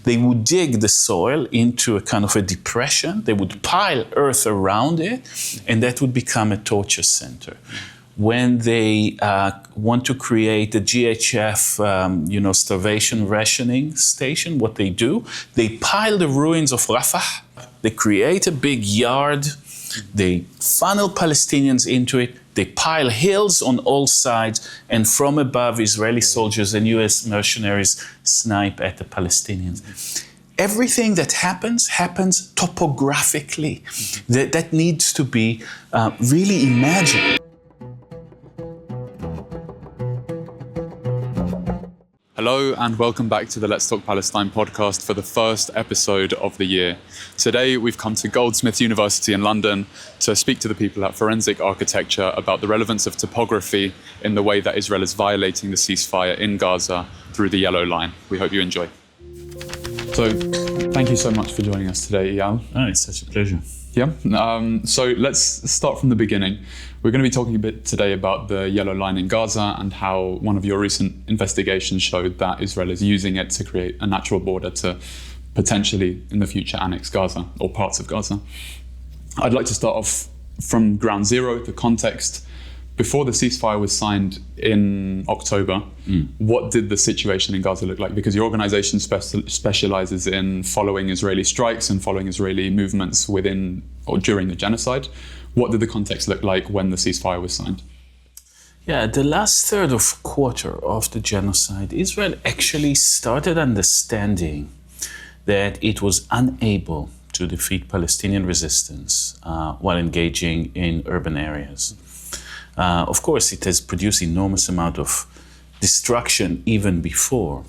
They would dig the soil into a kind of a depression. They would pile earth around it, and that would become a torture center. When they want to create a GHF, starvation rationing station, what they do, they pile the ruins of Rafah. They create a big yard. They funnel Palestinians into it. They pile hills on all sides, and from above, Israeli soldiers and US mercenaries snipe at the Palestinians. Everything that happens topographically. That needs to be really imagined. Hello and welcome back to the Let's Talk Palestine podcast for the first episode of the year. Today we've come to Goldsmiths University in London to speak to the people at Forensic Architecture about the relevance of topography in the way that Israel is violating the ceasefire in Gaza through the yellow line. We hope you enjoy. So thank you so much for joining us today, Eyal. Oh, it's such a pleasure. Yeah. So let's start from the beginning. We're going to be talking a bit today about the yellow line in Gaza and how one of your recent investigations showed that Israel is using it to create a natural border to potentially, in the future, annex Gaza or parts of Gaza. I'd like to start off from ground zero, the context. Before the ceasefire was signed in October, what did the situation in Gaza look like? Because your organization specializes in following Israeli strikes and following Israeli movements within or during the genocide. What did the context look like when the ceasefire was signed? Yeah, the last third of quarter of the genocide, Israel actually started understanding that it was unable to defeat Palestinian resistance while engaging in urban areas. Of course, it has produced enormous amount of destruction even before,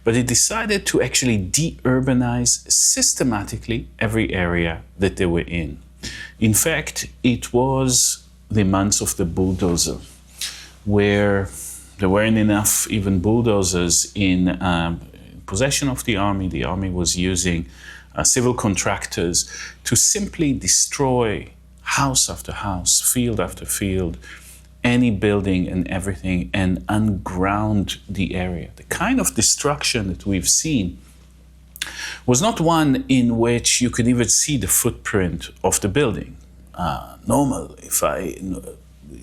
but it decided to actually de-urbanize systematically every area that they were in. In fact, it was the months of the bulldozer, where there weren't enough even bulldozers in possession of the army. The army was using civil contractors to simply destroy house after house, field after field, any building and everything, and unground the area. The kind of destruction that we've seen was not one in which you could even see the footprint of the building. Normal, if I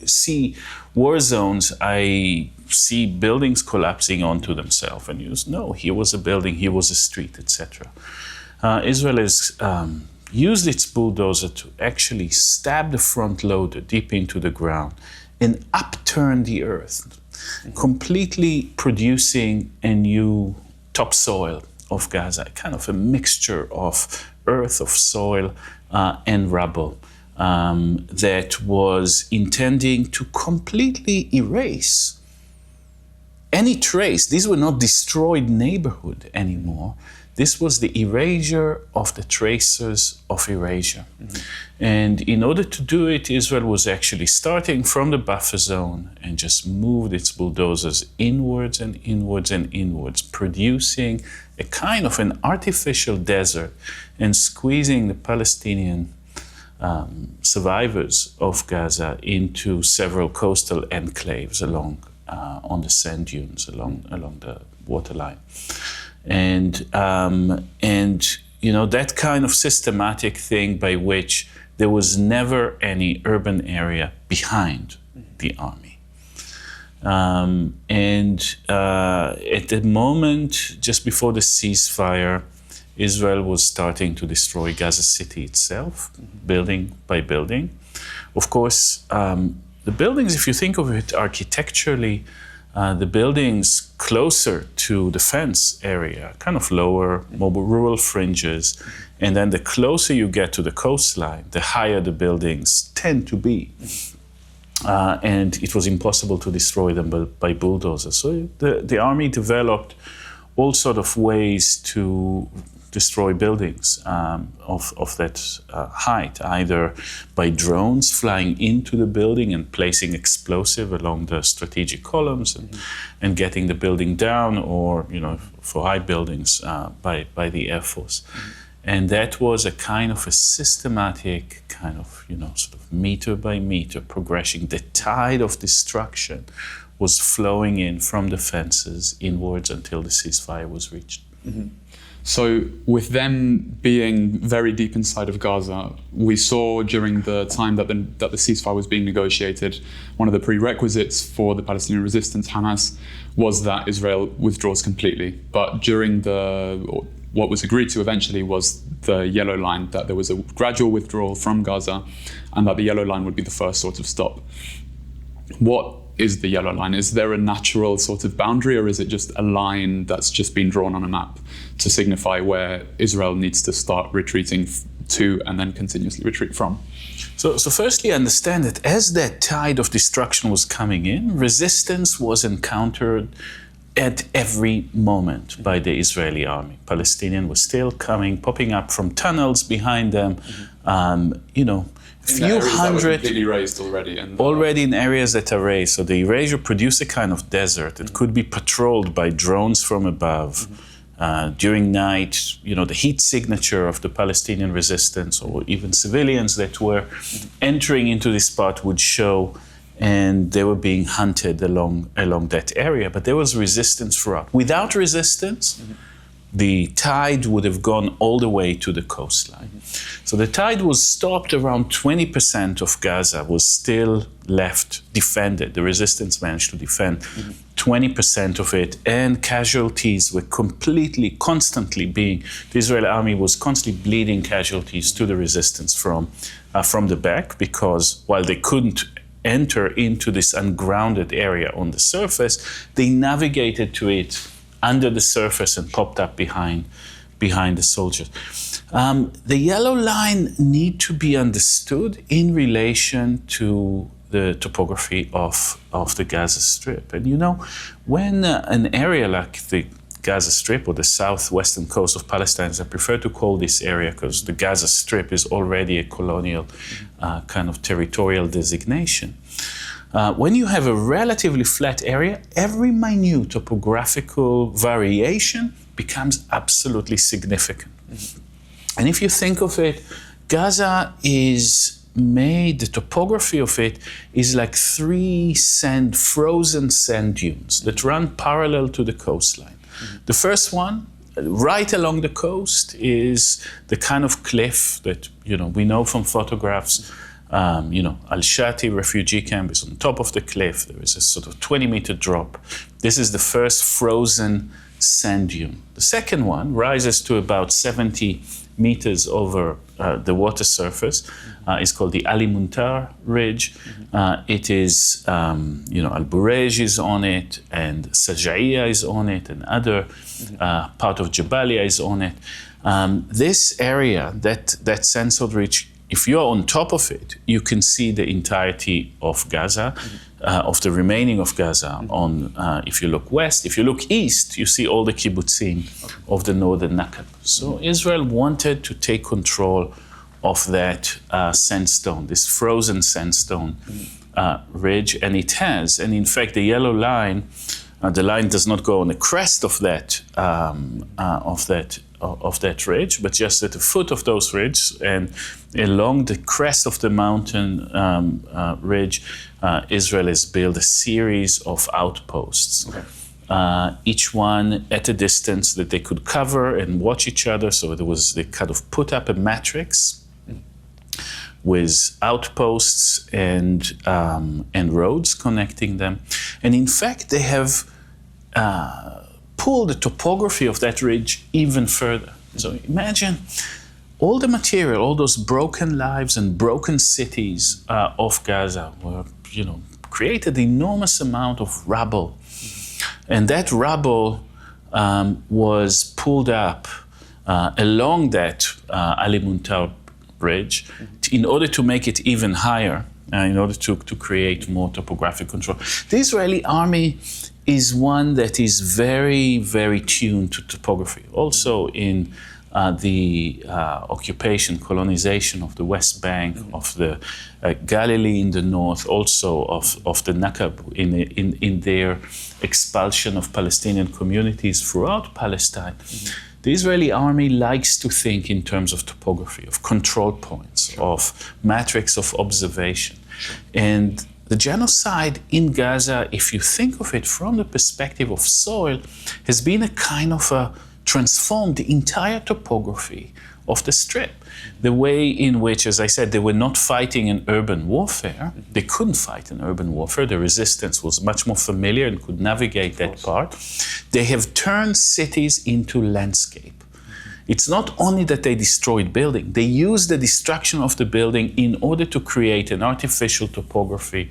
see war zones, I see buildings collapsing onto themselves, and you just know, here was a building, here was a street, etc. Israel has used its bulldozer to actually stab the front loader deep into the ground and upturn the earth, completely producing a new topsoil of Gaza, kind of a mixture of earth, of soil, and rubble that was intending to completely erase any trace. These were not destroyed neighborhood anymore. This was the erasure of the traces of erasure. And in order to do it, Israel was actually starting from the buffer zone and just moved its bulldozers inwards and inwards and inwards, producing a kind of an artificial desert and squeezing the Palestinian survivors of Gaza into several coastal enclaves along on the sand dunes along the waterline. And that kind of systematic thing by which there was never any urban area behind the army. At the moment, just before the ceasefire, Israel was starting to destroy Gaza City itself, building by building. Of course, the buildings, if you think of it architecturally, the buildings closer to the fence area, kind of lower, more rural fringes, and then the closer you get to the coastline, the higher the buildings tend to be. And it was impossible to destroy them by bulldozers. So the army developed all sort of ways to destroy buildings of that height, either by drones flying into the building and placing explosive along the strategic columns and getting the building down, or for high buildings by the Air Force. And that was a kind of a systematic kind of sort of meter by meter progression. The tide of destruction was flowing in from the fences inwards until the ceasefire was reached. So with them being very deep inside of Gaza, we saw during the time that the ceasefire was being negotiated, one of the prerequisites for the Palestinian resistance, Hamas, was that Israel withdraws completely. But during what was agreed to eventually was the yellow line, that there was a gradual withdrawal from Gaza and that the yellow line would be the first sort of stop. What is the yellow line? Is there a natural sort of boundary, or is it just a line that's just been drawn on a map to signify where Israel needs to start retreating to and then continuously retreat from? So firstly, understand that as that tide of destruction was coming in, resistance was encountered at every moment by the Israeli army. Palestinians were still popping up from tunnels behind them, a few hundred, completely raised already. Already in areas that are raised. So the erasure produced a kind of desert that could be patrolled by drones from above. During night, the heat signature of the Palestinian resistance or even civilians that were entering into this spot would show, and they were being hunted along that area. But there was resistance throughout. Without resistance, the tide would have gone all the way to the coastline. So the tide was stopped. Around 20% of Gaza was still left defended. The resistance managed to defend 20% of it, and casualties were constantly the Israeli army was constantly bleeding casualties to the resistance from the back, because while they couldn't enter into this ungrounded area on the surface, they navigated to it under the surface and popped up behind the soldiers. The yellow line need to be understood in relation to the topography of the Gaza Strip. And when an area like the Gaza Strip or the southwestern coast of Palestine, as I prefer to call this area because the Gaza Strip is already a colonial kind of territorial designation. When you have a relatively flat area, every minute topographical variation becomes absolutely significant. And if you think of it, Gaza is made, the topography of it is like 3 frozen sand dunes that run parallel to the coastline. The first one, right along the coast, is the kind of cliff that we know from photographs. Al-Shati refugee camp is on top of the cliff. There is a sort of 20-meter drop. This is the first frozen sand dune. The second one rises to about 70 meters over the water surface. It's called the Ali Muntar Ridge. It is, Al-Burej is on it, and Sajaiya is on it, and other part of Jabalia is on it. This area, that sandstone ridge, if you're on top of it, you can see the entirety of Gaza, of the remaining of Gaza. If you look west, if you look east, you see all the kibbutzim of the northern Nakab. So Israel wanted to take control of that sandstone, this frozen sandstone ridge, and it has. And in fact, the yellow line, the line does not go on the crest of that ridge, but just at the foot of those ridges and along the crest of the mountain ridge, Israel has built a series of outposts. Each one at a distance that they could cover and watch each other. So they kind of put up a matrix with outposts and roads connecting them. And in fact, they have pulled the topography of that ridge even further. So imagine all the material, all those broken lives and broken cities of Gaza were, created enormous amount of rubble. And that rubble was pulled up along that Ali Muntar Bridge in order to make it even higher, in order to create more topographic control. The Israeli army is one that is very, very tuned to topography. Also in the occupation, colonization of the West Bank, of the Galilee in the north, also of the Nakab in their expulsion of Palestinian communities throughout Palestine. The Israeli army likes to think in terms of topography, of control points, of matrix of observation. And the genocide in Gaza, if you think of it from the perspective of soil, has been a kind of a transformed the entire topography of the Strip. The way in which, as I said, they were not fighting an urban warfare. They couldn't fight an urban warfare. The resistance was much more familiar and could navigate that part. They have turned cities into landscape. It's not only that they destroyed building, they used the destruction of the building in order to create an artificial topography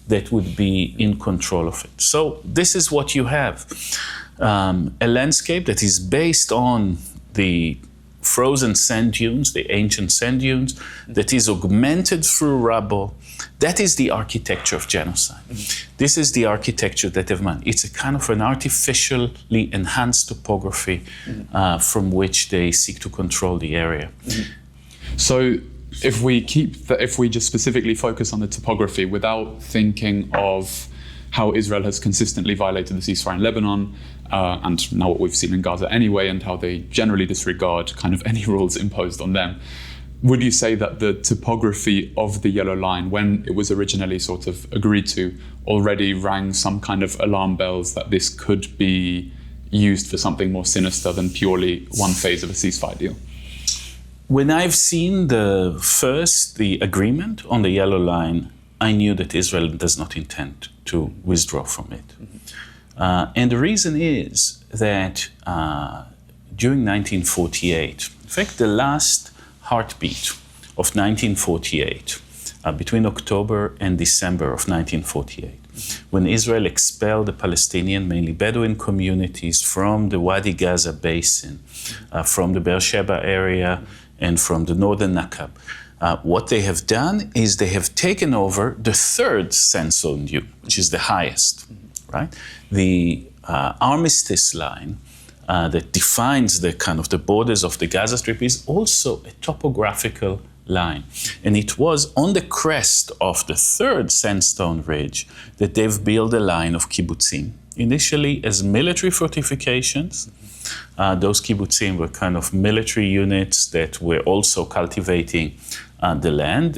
that would be in control of it. So this is what you have. A landscape that is based on the frozen sand dunes, the ancient sand dunes, that is augmented through rubble. That is the architecture of genocide. This is the architecture that they've made. It's a kind of an artificially enhanced topography from which they seek to control the area. So if we just specifically focus on the topography without thinking of how Israel has consistently violated the ceasefire in Lebanon, and now what we've seen in Gaza anyway, and how they generally disregard kind of any rules imposed on them, would you say that the topography of the Yellow Line, when it was originally sort of agreed to, already rang some kind of alarm bells that this could be used for something more sinister than purely one phase of a ceasefire deal? When I've seen the agreement on the Yellow Line, I knew that Israel does not intend to withdraw from it. And the reason is that during 1948, in fact, the last heartbeat of 1948, between October and December of 1948, when Israel expelled the Palestinian, mainly Bedouin communities from the Wadi Gaza basin, from the Beersheba area, and from the northern Nakab. What they have done is they have taken over the third sandstone dune, which is the highest, right? The armistice line that defines the kind of the borders of the Gaza Strip is also a topographical line. And it was on the crest of the third sandstone ridge that they've built a line of kibbutzim, initially as military fortifications. Those kibbutzim were kind of military units that were also cultivating the land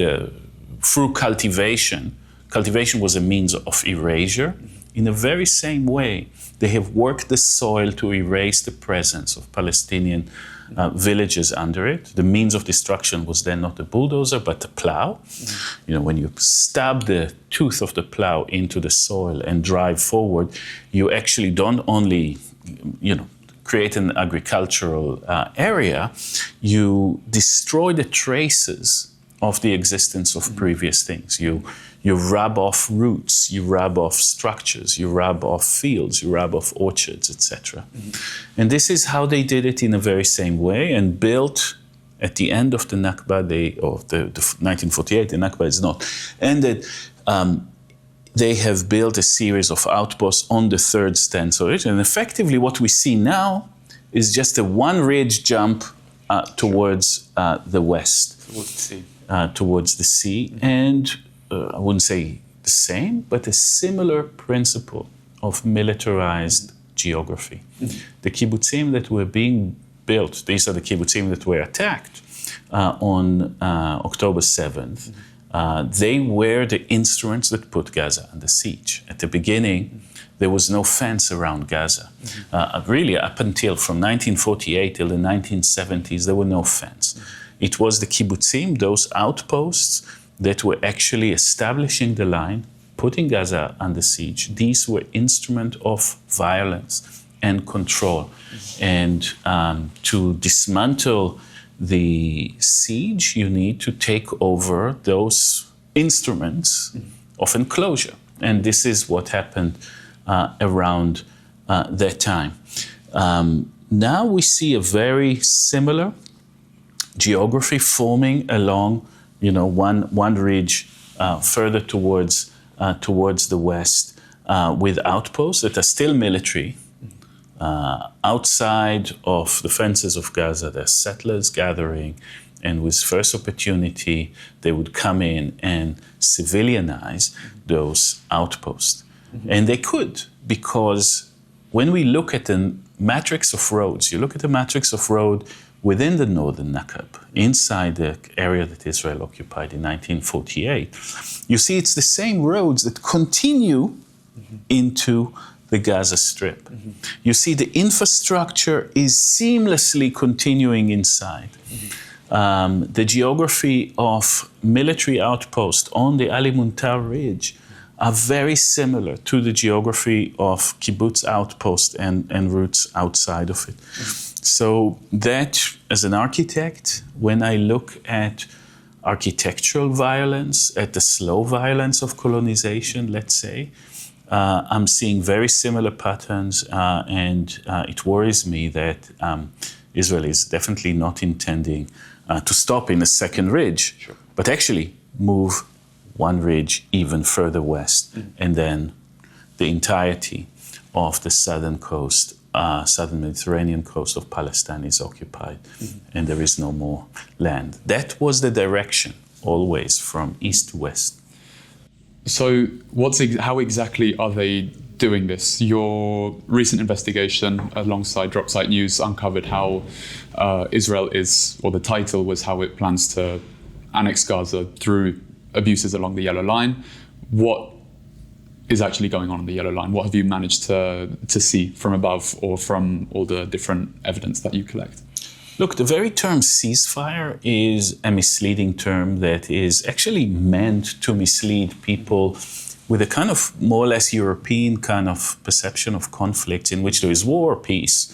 through cultivation. Cultivation was a means of erasure. In the very same way, they have worked the soil to erase the presence of Palestinian villages under it. The means of destruction was then not a bulldozer, but a plow. You know, when you stab the tooth of the plow into the soil and drive forward, you actually don't only, create an agricultural area, you destroy the traces of the existence of previous things. You rub off roots, you rub off structures, you rub off fields, you rub off orchards, etc. And this is how they did it in the very same way, and built at the end of the Nakba, the 1948, the Nakba is not ended. They have built a series of outposts on the third stanza ridge, and effectively what we see now is just a one ridge jump towards the west, towards the sea, and I wouldn't say the same, but a similar principle of militarized geography. The kibbutzim that were being built, these are the kibbutzim that were attacked on October 7th. They were the instruments that put Gaza under siege. At the beginning, there was no fence around Gaza. Really, up until from 1948 till the 1970s, there were no fence. It was the kibbutzim, those outposts, that were actually establishing the line, putting Gaza under siege. These were instruments of violence and control. And to dismantle the siege, you need to take over those instruments of enclosure. And this is what happened around that time. Now we see a very similar geography forming along one ridge further towards the west, with outposts that are still military. Outside of the fences of Gaza, there are settlers gathering, and with first opportunity, they would come in and civilianize those outposts. And they could, because when we look at the matrix of roads, you look at the matrix of road within the northern Nakab, inside the area that Israel occupied in 1948, you see it's the same roads that continue into the Gaza Strip. You see the infrastructure is seamlessly continuing inside. The geography of military outposts on the Ali Muntar Ridge are very similar to the geography of kibbutz outposts and routes outside of it. So that, as an architect, when I look at architectural violence, at the slow violence of colonization, let's say, I'm seeing very similar patterns, and it worries me that Israel is definitely not intending to stop in a second ridge, Sure. but actually move one ridge even further west, and then the entirety of the southern coast, southern Mediterranean coast of Palestine is occupied, and there is no more land. That was the direction, always, from east to west. So how exactly are they doing this? Your recent investigation alongside Dropsite News uncovered how Israel is, or the title was how it plans to annex Gaza through abuses along the Yellow Line. What is actually going on the Yellow Line? What have you managed to see from above or from all the different evidence that you collect? Look, the very term ceasefire is a misleading term that is actually meant to mislead people with a kind of more or less European kind of perception of conflicts in which there is war or peace,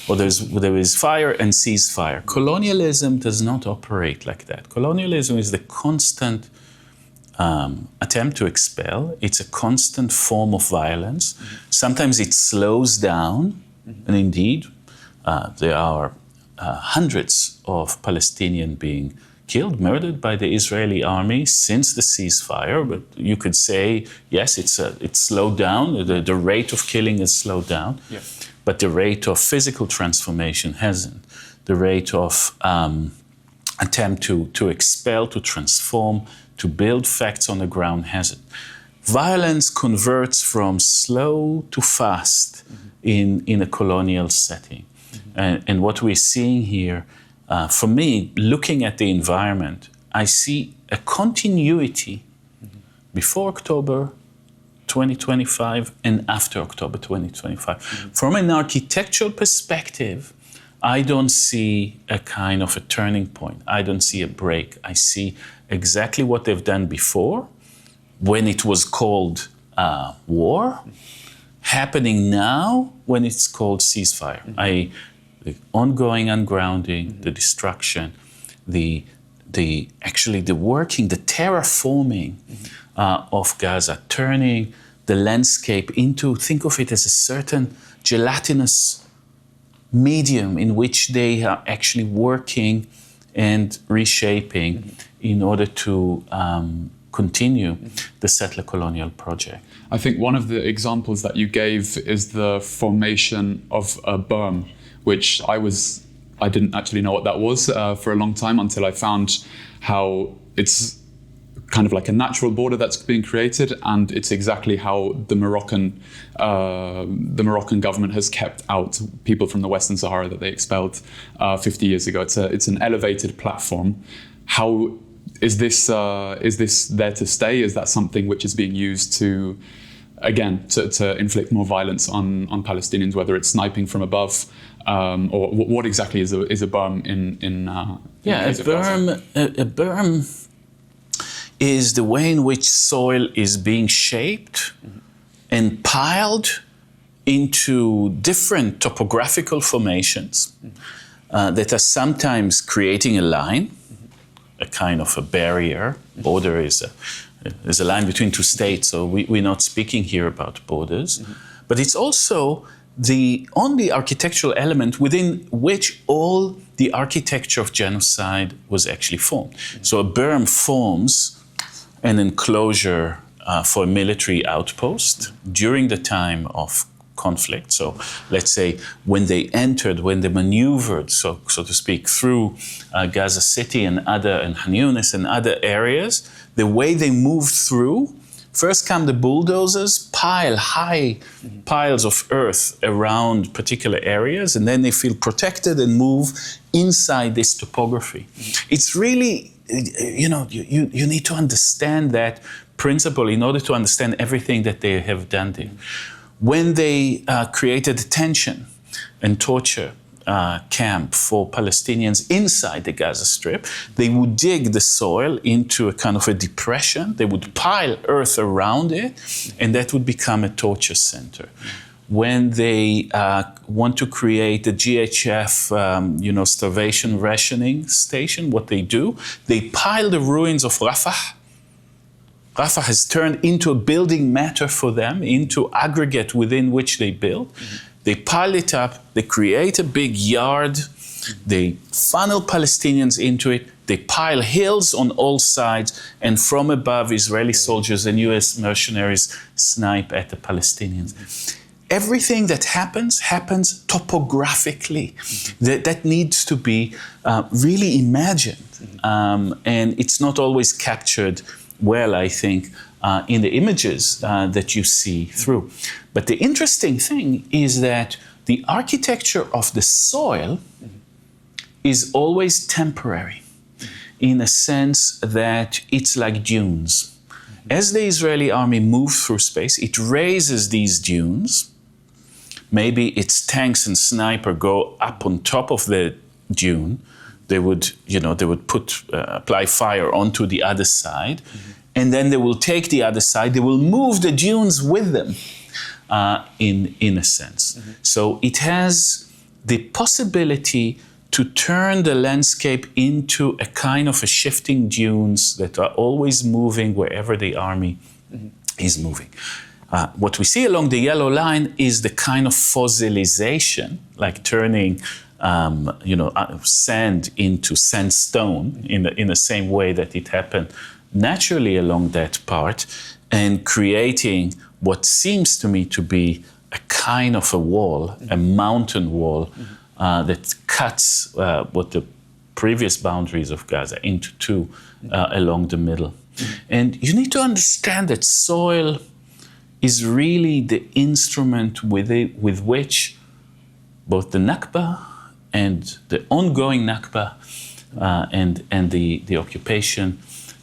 or there is fire and ceasefire. Colonialism does not operate like that. Colonialism is the constant attempt to expel. It's a constant form of violence. Sometimes it slows down, and indeed, there are hundreds of Palestinians being killed, murdered by the Israeli army since the ceasefire. But you could say, yes, it's slowed down. The rate of killing is slowed down, yeah. But the rate of physical transformation hasn't. The rate of attempt to expel, to transform, to build facts on the ground hasn't. Violence converts from slow to fast in a colonial setting. And what we're seeing here, for me, looking at the environment, I see a continuity before October 2025 and after October 2025. From an architectural perspective, I don't see a kind of a turning point. I don't see a break. I see exactly what they've done before, when it was called war, happening now when it's called ceasefire. The ongoing ungrounding, the destruction, the working, the terraforming of Gaza, turning the landscape into, think of it as a certain gelatinous medium in which they are actually working and reshaping in order to continue the settler colonial project. I think one of the examples that you gave is the formation of a berm, which I didn't actually know what that was for a long time until I found how it's kind of like a natural border that's being created, and it's exactly how the Moroccan government has kept out people from the Western Sahara that they expelled 50 years ago. It's an elevated platform. How is this there to stay? Is that something which is being used to inflict more violence on Palestinians, whether it's sniping from above, or what exactly is a berm in a berm is the way in which soil is being shaped and piled into different topographical formations that are sometimes creating a line, a kind of a barrier. Border is a line between two states, so we're not speaking here about borders. But it's also the only architectural element within which all the architecture of genocide was actually formed. So a berm forms an enclosure for a military outpost during the time of conflict. So let's say when they maneuvered, so to speak, through Gaza City and Khan Yunis and other areas, the way they moved through, first come the bulldozers, pile high piles of earth around particular areas, and then they feel protected and move inside this topography. It's really, you need to understand that principle in order to understand everything that they have done there. When they created detention and torture camp for Palestinians inside the Gaza Strip, they would dig the soil into a kind of a depression. They would pile earth around it, and that would become a torture center. When they want to create a GHF, starvation rationing station, what they do, they pile the ruins of Rafah. Rafah has turned into a building matter for them, into aggregate within which they build. They pile it up, they create a big yard, they funnel Palestinians into it, they pile hills on all sides, and from above, Israeli soldiers and US mercenaries snipe at the Palestinians. Everything that happens topographically. That needs to be really imagined. And it's not always captured well, I think, in the images that you see through. But the interesting thing is that the architecture of the soil is always temporary, in a sense that it's like dunes. As the Israeli army moves through space, it raises these dunes. Maybe its tanks and sniper go up on top of the dune. They would apply fire onto the other side, and then they will take the other side. They will move the dunes with them, in a sense. So it has the possibility to turn the landscape into a kind of a shifting dunes that are always moving wherever the army is moving. What we see along the yellow line is the kind of fossilization, like turning sand into sandstone in the same way that it happened naturally along that part, and creating what seems to me to be a kind of a wall, a mountain wall, that cuts what the previous boundaries of Gaza into two along the middle. And you need to understand that soil is really the instrument with which both the Nakba and the ongoing Nakba and the occupation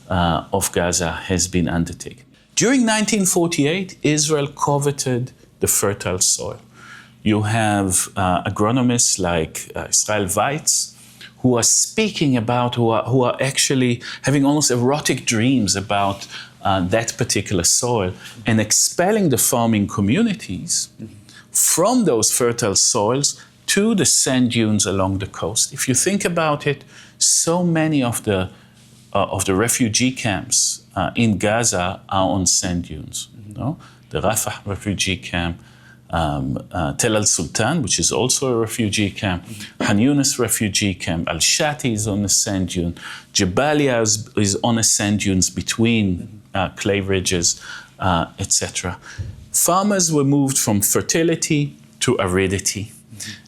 of Gaza has been undertaken. During 1948, Israel coveted the fertile soil. You have agronomists like Eyal Weizman who are speaking about, who are actually having almost erotic dreams about that particular soil and expelling the farming communities from those fertile soils to the sand dunes along the coast. If you think about it, so many of the refugee camps in Gaza are on sand dunes. The Rafah refugee camp, Tel al-Sultan, which is also a refugee camp, Han Yunis refugee camp, Al-Shati is on a sand dune, Jabalia is on a sand dunes between clay ridges, etc. Farmers were moved from fertility to aridity.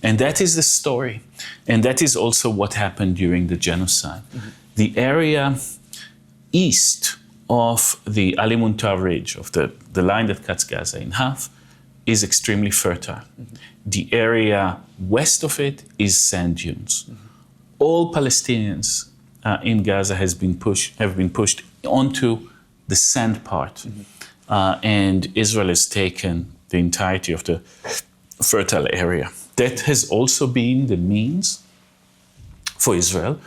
And that is the story. And that is also what happened during the genocide. The area east of the Ali Muntar Ridge, of the line that cuts Gaza in half, is extremely fertile. The area west of it is sand dunes. All Palestinians in Gaza have been pushed onto the sand part, and Israel has taken the entirety of the fertile area. That has also been the means for Israel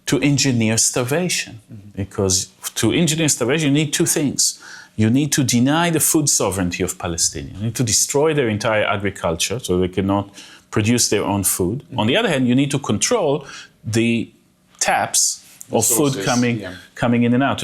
to engineer starvation, because to engineer starvation, you need two things. You need to deny the food sovereignty of Palestinians. You need to destroy their entire agriculture so they cannot produce their own food. On the other hand, you need to control the taps of food coming in and out.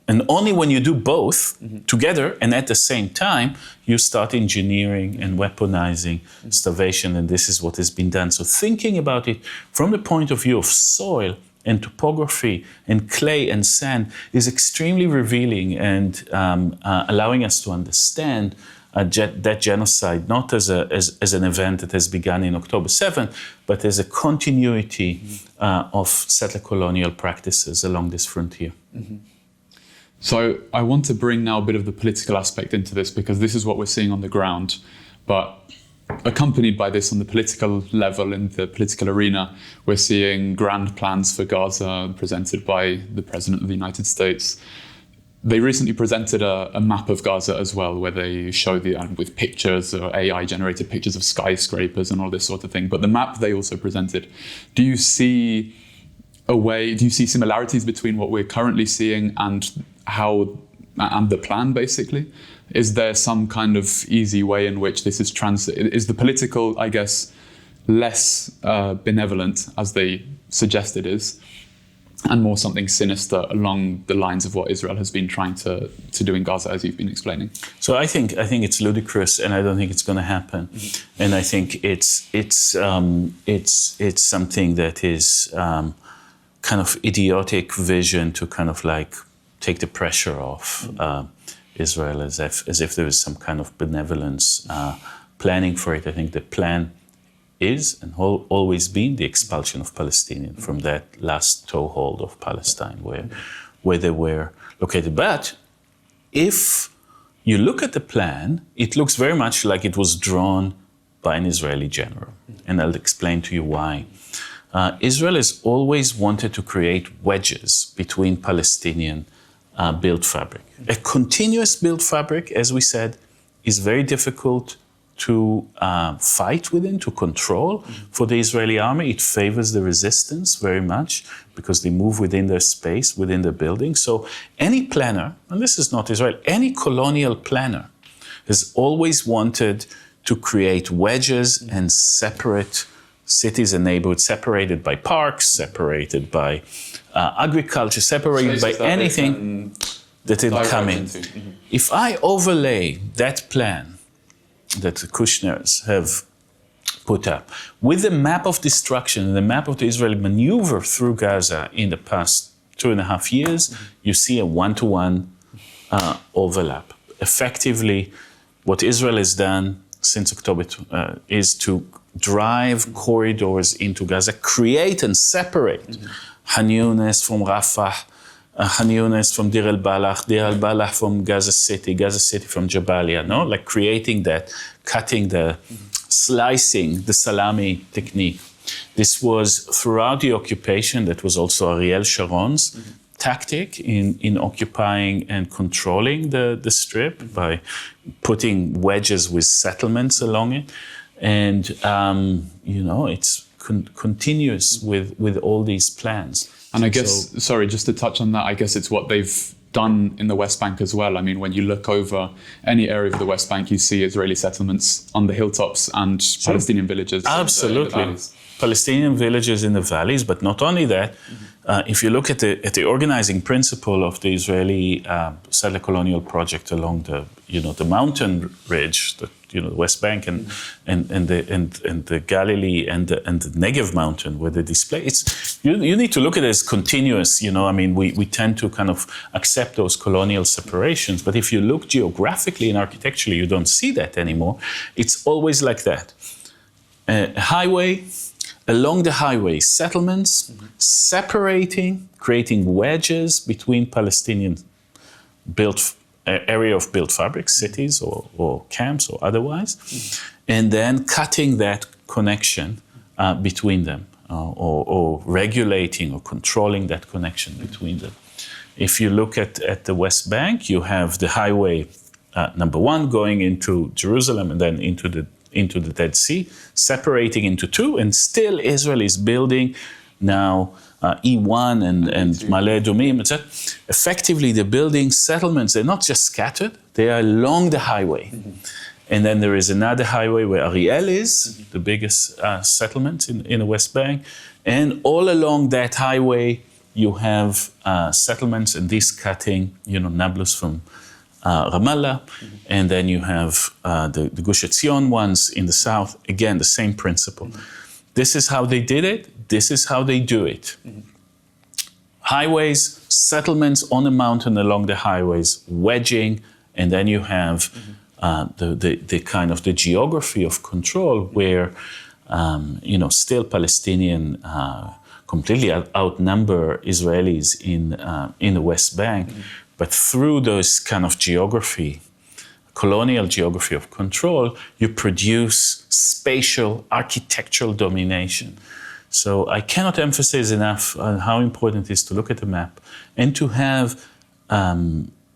And only when you do both together and at the same time, you start engineering and weaponizing starvation, and this is what has been done. So thinking about it from the point of view of soil and topography and clay and sand is extremely revealing and allowing us to understand that genocide not as an event that has begun in October 7th, but as a continuity of settler colonial practices along this frontier. So I want to bring now a bit of the political aspect into this, because this is what we're seeing on the ground. But accompanied by this on the political level, in the political arena, we're seeing grand plans for Gaza presented by the President of the United States. they recently presented a map of Gaza as well, where they show with pictures or AI-generated pictures of skyscrapers and all this sort of thing. But the map they also presented, do you see similarities between what we're currently seeing and the plan, basically? Is there some kind of easy way in which this is is the political, I guess, less benevolent, as they suggest it is, and more something sinister along the lines of what Israel has been trying to do in Gaza, as you've been explaining? So I think it's ludicrous, and I don't think it's going to happen. Mm-hmm. And I think it's something that is kind of idiotic vision to kind of like take the pressure off Israel, as if there is some kind of benevolence planning for it. I think the plan is and always been the expulsion of Palestinians from that last toehold of Palestine where they were located. But if you look at the plan, it looks very much like it was drawn by an Israeli general. And I'll explain to you why. Israel has always wanted to create wedges between Palestinian built fabric. A continuous built fabric, as we said, is very difficult to fight within, to control. For the Israeli army, it favors the resistance very much because they move within their space, within the building. So any planner, and this is not Israel, any colonial planner has always wanted to create wedges and separate cities and neighborhoods, separated by parks, separated by agriculture, separated by anything that didn't come in. Mm-hmm. If I overlay that plan that the Kushners have put up with the map of destruction and the map of the Israeli maneuver through Gaza in the past 2.5 years, you see a one-to-one overlap. Effectively, what Israel has done since October is to drive corridors into Gaza, create and separate Han Yunis from Rafah, Han Yunis from Deir el-Balah from Gaza City from Jabalia, no? Like creating that, cutting the, slicing the salami technique. This was throughout the occupation. That was also Ariel Sharon's tactic in occupying and controlling the strip by putting wedges with settlements along it. And, it's continuous with all these plans. And I guess, sorry, just to touch on that, I guess it's what they've done in the West Bank as well. I mean, when you look over any area of the West Bank, you see Israeli settlements on the hilltops and Palestinian villages. Absolutely. In the Palestinian villages in the valleys, but not only that. If you look at the organizing principle of the Israeli settler colonial project along the mountain ridge, the West Bank and the Galilee and the Negev mountain where they display, you need to look at it as continuous. We tend to kind of accept those colonial separations, but if you look geographically and architecturally, you don't see that anymore. It's always like that. Highway. Along the highway, settlements, separating, creating wedges between Palestinian area of built fabric, cities or camps or otherwise, and then cutting that connection between them, or regulating or controlling that connection between them. If you look at the West Bank, you have the highway number one going into Jerusalem and then into the Dead Sea, separating into two, and still Israel is building now E1 and Ma'ale Adumim, etc. Effectively, they're building settlements. They're not just scattered, they are along the highway. And then there is another highway where Ariel is, the biggest settlement in the West Bank. And all along that highway, you have settlements, and this cutting, Nablus from Ramallah, and then you have the Gush Etzion ones in the south. Again, the same principle. This is how they did it. This is how they do it. Highways, settlements on the mountain along the highways, wedging, and then you have the kind of the geography of control where, still Palestinian completely outnumber Israelis in the West Bank. But through those kind of geography, colonial geography of control, you produce spatial, architectural domination. So I cannot emphasize enough on how important it is to look at the map and to have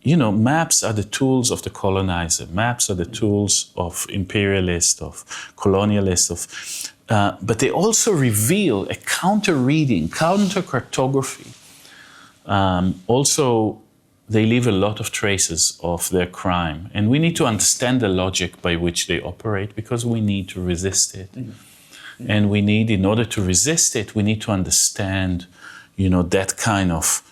maps are the tools of the colonizer. Maps are the tools of imperialists, of colonialists, but they also reveal a counter-reading, counter-cartography. Also, they leave a lot of traces of their crime. And we need to understand the logic by which they operate, because we need to resist it. Mm-hmm. And in order to resist it, we need to understand, that kind of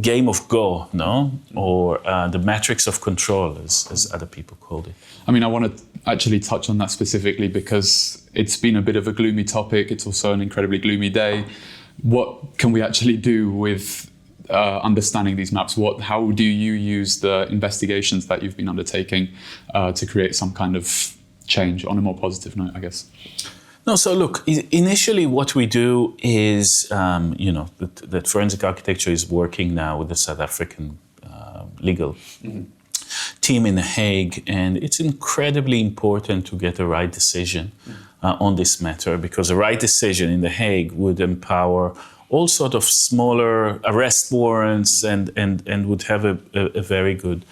game of Go, no? Or the matrix of control, as other people called it. I mean, I want to actually touch on that specifically because it's been a bit of a gloomy topic. It's also an incredibly gloomy day. What can we actually do with understanding these maps? How do you use the investigations that you've been undertaking to create some kind of change on a more positive note, I guess? No, so look, initially what we do is, that forensic architecture is working now with the South African legal team in The Hague, and it's incredibly important to get the right decision on this matter, because a right decision in The Hague would empower all sort of smaller arrest warrants and would have a very good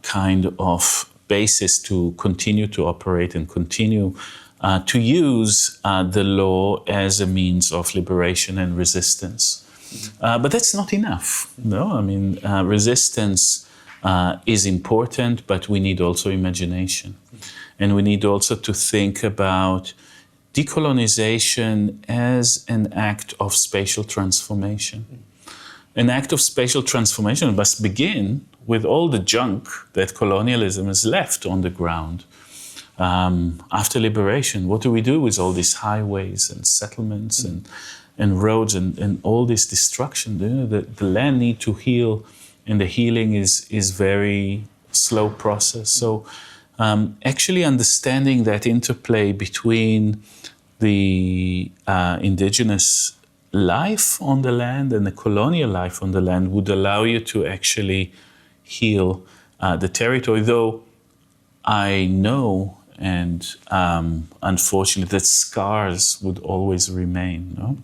kind of basis to continue to operate and continue to use the law as a means of liberation and resistance. But that's not enough. No, I mean, resistance is important, but we need also imagination. And we need also to think about decolonization as an act of spatial transformation. An act of spatial transformation must begin with all the junk that colonialism has left on the ground. After liberation, what do we do with all these highways and settlements and roads and all this destruction? The land needs to heal, and the healing is very slow process. So actually understanding that interplay between the indigenous life on the land and the colonial life on the land would allow you to actually heal the territory, though I know, and unfortunately, that scars would always remain.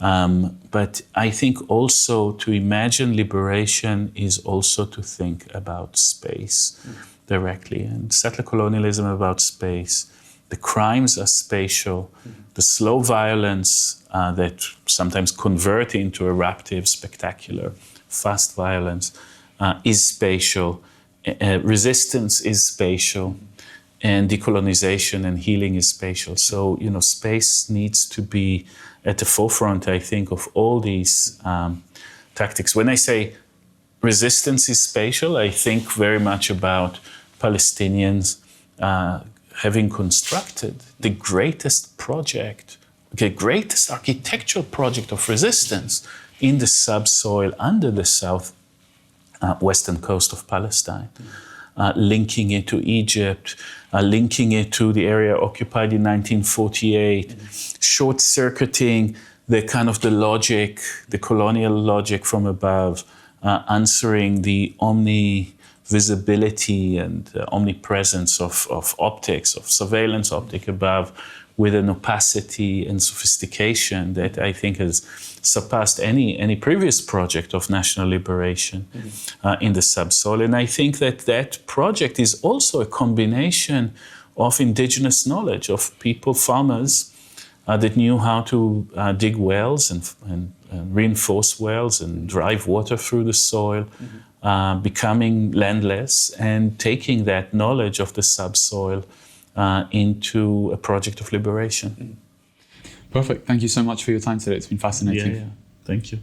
No? But I think also to imagine liberation is also to think about space directly, and settler colonialism about space. The crimes are spatial. The slow violence that sometimes convert into eruptive, spectacular, fast violence is spatial. Resistance is spatial. And decolonization and healing is spatial. So, space needs to be at the forefront, I think, of all these tactics. When I say resistance is spatial, I think very much about Palestinians having constructed the greatest project, the greatest architectural project of resistance in the subsoil under the western coast of Palestine. Linking it to Egypt, linking it to the area occupied in 1948, short-circuiting the logic, the colonial logic from above, answering the omni-visibility and omnipresence of optics, of surveillance optic above, with an opacity and sophistication that I think has surpassed any previous project of national liberation in the subsoil. And I think that project is also a combination of indigenous knowledge, of people, farmers, that knew how to dig wells and reinforce wells and drive water through the soil, becoming landless and taking that knowledge of the subsoil into a project of liberation. Perfect. Thank you so much for your time today. It's been fascinating. Yeah. Thank you.